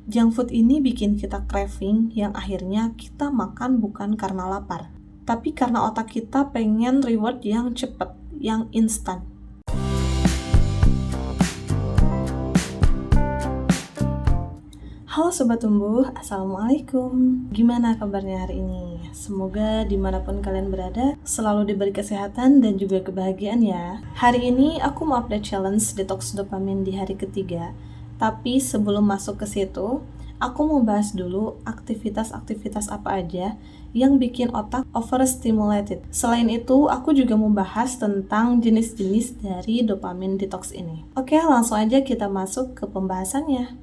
Junk food ini bikin kita craving yang akhirnya kita makan bukan karena lapar, tapi karena otak kita pengen reward yang cepet, yang instan. Halo Sobat Tumbuh, Assalamualaikum. Gimana kabarnya hari ini? Semoga dimanapun kalian berada, selalu diberi kesehatan dan juga kebahagiaan ya. Hari ini aku mau update challenge detox dopamin di hari ketiga. Tapi sebelum masuk ke situ, aku mau bahas dulu aktivitas-aktivitas apa aja yang bikin otak overstimulated. Selain itu, aku juga mau bahas tentang jenis-jenis dari dopamin detox ini. Oke, langsung aja kita masuk ke pembahasannya.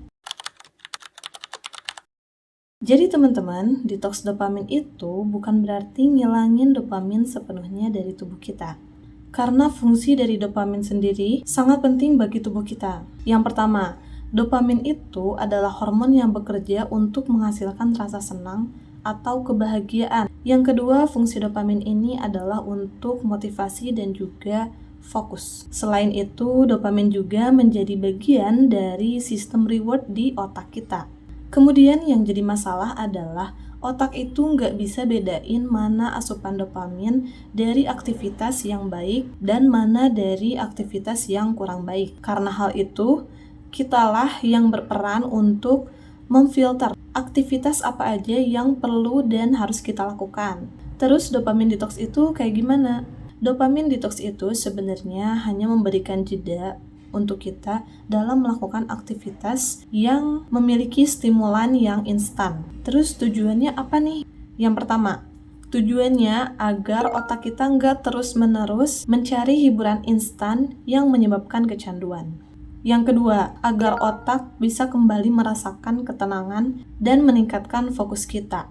Jadi teman-teman, detox dopamin itu bukan berarti ngilangin dopamin sepenuhnya dari tubuh kita. Karena fungsi dari dopamin sendiri sangat penting bagi tubuh kita. Yang pertama, dopamin itu adalah hormon yang bekerja untuk menghasilkan rasa senang atau kebahagiaan. Yang kedua, fungsi dopamin ini adalah untuk motivasi dan juga fokus. Selain itu, dopamin juga menjadi bagian dari sistem reward di otak kita. Kemudian yang jadi masalah adalah otak itu nggak bisa bedain mana asupan dopamin dari aktivitas yang baik dan mana dari aktivitas yang kurang baik. Karena hal itu, kitalah yang berperan untuk memfilter aktivitas apa aja yang perlu dan harus kita lakukan. Terus dopamin detox itu kayak gimana? Dopamin detox itu sebenarnya hanya memberikan jeda untuk kita dalam melakukan aktivitas yang memiliki stimulan yang instan. Terus tujuannya apa nih? Yang pertama, tujuannya agar otak kita nggak terus-menerus mencari hiburan instan yang menyebabkan kecanduan. Yang kedua, agar otak bisa kembali merasakan ketenangan dan meningkatkan fokus kita.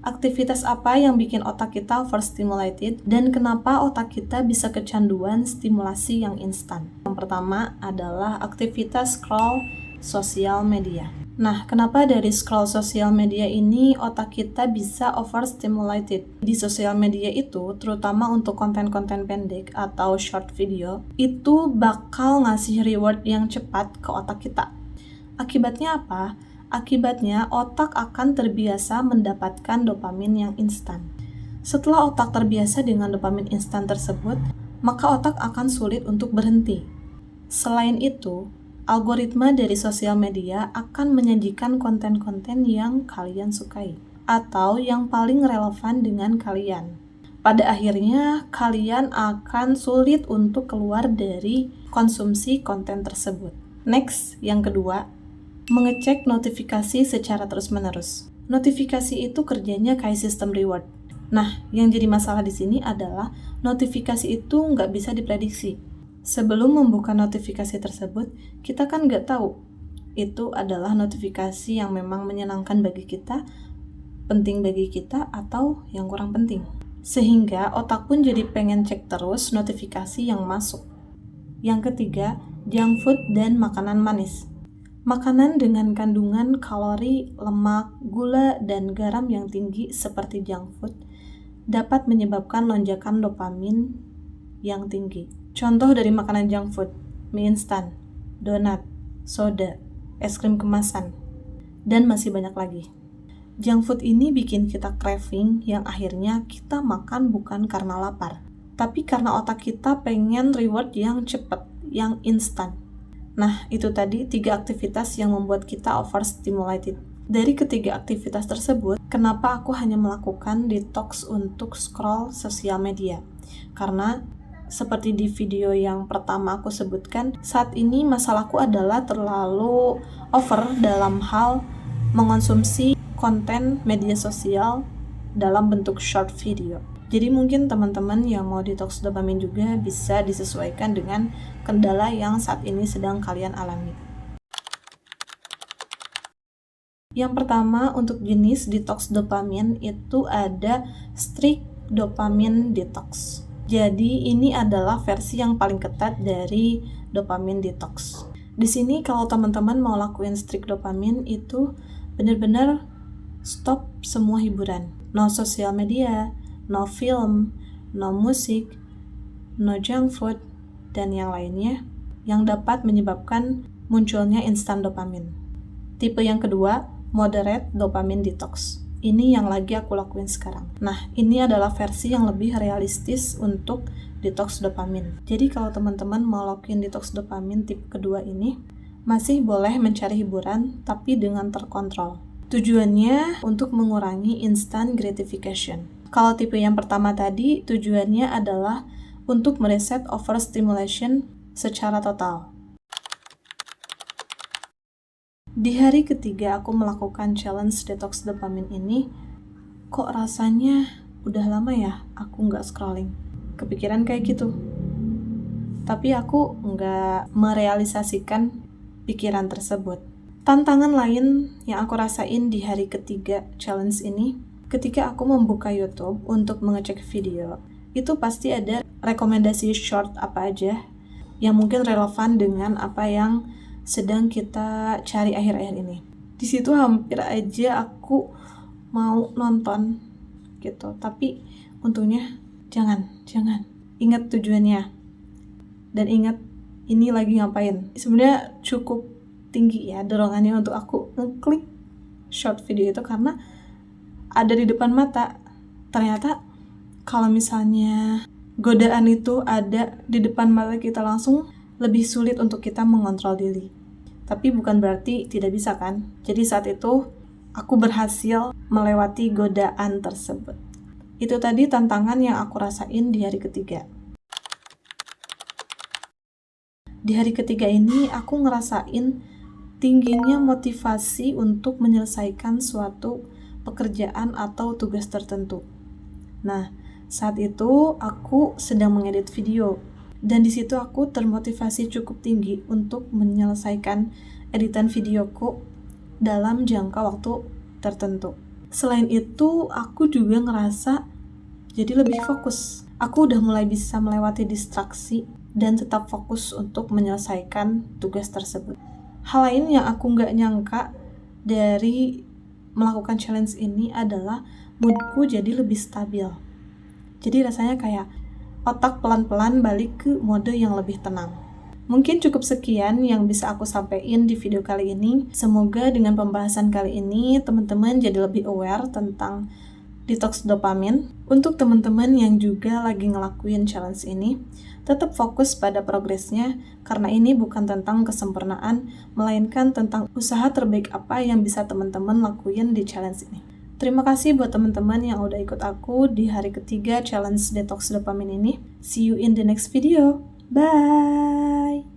Aktivitas apa yang bikin otak kita overstimulated dan kenapa otak kita bisa kecanduan stimulasi yang instan? Yang pertama adalah aktivitas scroll sosial media. Nah, kenapa dari scroll sosial media ini otak kita bisa overstimulated? Di sosial media itu, terutama untuk konten-konten pendek atau short video, itu bakal ngasih reward yang cepat ke otak kita. Akibatnya apa? Akibatnya, otak akan terbiasa mendapatkan dopamin yang instan. Setelah otak terbiasa dengan dopamin instan tersebut, maka otak akan sulit untuk berhenti. Selain itu, algoritma dari sosial media akan menyajikan konten-konten yang kalian sukai atau yang paling relevan dengan kalian. Pada akhirnya, kalian akan sulit untuk keluar dari konsumsi konten tersebut. Next, yang kedua, mengecek notifikasi secara terus-menerus. Notifikasi itu kerjanya kayak sistem reward. Nah, yang jadi masalah di sini adalah notifikasi itu nggak bisa diprediksi. Sebelum membuka notifikasi tersebut, kita kan nggak tahu itu adalah notifikasi yang memang menyenangkan bagi kita, penting bagi kita, atau yang kurang penting. Sehingga otak pun jadi pengen cek terus notifikasi yang masuk. Yang ketiga, junk food dan makanan manis. Makanan dengan kandungan kalori, lemak, gula, dan garam yang tinggi seperti junk food dapat menyebabkan lonjakan dopamin yang tinggi. Contoh dari makanan junk food, mie instan, donat, soda, es krim kemasan, dan masih banyak lagi. Junk food ini bikin kita craving yang akhirnya kita makan bukan karena lapar, tapi karena otak kita pengen reward yang cepat, yang instan. Nah, itu tadi 3 aktivitas yang membuat kita overstimulated. Dari ketiga aktivitas tersebut, kenapa aku hanya melakukan detox untuk scroll sosial media? Karena seperti di video yang pertama aku sebutkan, saat ini masalahku adalah terlalu over dalam hal mengonsumsi konten media sosial dalam bentuk short video. Jadi mungkin teman-teman yang mau detox dopamin juga bisa disesuaikan dengan kendala yang saat ini sedang kalian alami. Yang pertama, untuk jenis detox dopamin itu ada strict dopamine detox. Jadi ini adalah versi yang paling ketat dari dopamine detox. Di sini kalau teman-teman mau lakuin strict dopamine itu benar-benar stop semua hiburan. No sosial media, no film, no musik, no junk food, dan yang lainnya yang dapat menyebabkan munculnya instant dopamin. Tipe yang kedua, moderate dopamine detox. Ini yang lagi aku lakuin sekarang. Nah, ini adalah versi yang lebih realistis untuk detox dopamin. Jadi kalau teman-teman mau lakuin detox dopamin tipe kedua ini, masih boleh mencari hiburan, tapi dengan terkontrol. Tujuannya untuk mengurangi instant gratification. Kalau tipe yang pertama tadi, tujuannya adalah untuk mereset overstimulation secara total. Di hari ketiga aku melakukan challenge detox dopamin ini, kok rasanya udah lama ya aku nggak scrolling. Kepikiran kayak gitu. Tapi aku nggak merealisasikan pikiran tersebut. Tantangan lain yang aku rasain di hari ketiga challenge ini, ketika aku membuka YouTube untuk mengecek video, itu pasti ada rekomendasi short apa aja yang mungkin relevan dengan apa yang sedang kita cari akhir-akhir ini. Di situ hampir aja aku mau nonton gitu, tapi untungnya jangan. Ingat tujuannya dan ingat ini lagi ngapain. Sebenarnya cukup tinggi ya dorongannya untuk aku ngeklik short video itu karena ada di depan mata. Ternyata kalau misalnya godaan itu ada di depan mata kita langsung, lebih sulit untuk kita mengontrol diri. Tapi bukan berarti tidak bisa kan? Jadi saat itu aku berhasil melewati godaan tersebut. Itu tadi tantangan yang aku rasain di hari ketiga. Di hari ketiga ini aku ngerasain tingginya motivasi untuk menyelesaikan suatu pekerjaan atau tugas tertentu. Nah, saat itu aku sedang mengedit video. Dan di situ aku termotivasi cukup tinggi untuk menyelesaikan editan videoku dalam jangka waktu tertentu. Selain itu, aku juga ngerasa jadi lebih fokus. Aku udah mulai bisa melewati distraksi dan tetap fokus untuk menyelesaikan tugas tersebut. Hal lain yang aku nggak nyangka dari melakukan challenge ini adalah moodku jadi lebih stabil. Jadi rasanya kayak otak pelan-pelan balik ke mode yang lebih tenang. Mungkin cukup sekian yang bisa aku sampaikan di video kali ini. Semoga dengan pembahasan kali ini teman-teman jadi lebih aware tentang detox dopamin. Untuk teman-teman yang juga lagi ngelakuin challenge ini, tetap fokus pada progresnya karena ini bukan tentang kesempurnaan, melainkan tentang usaha terbaik apa yang bisa teman-teman lakuin di challenge ini. Terima kasih buat teman-teman yang udah ikut aku di hari ketiga challenge detox dopamin ini. See you in the next video. Bye!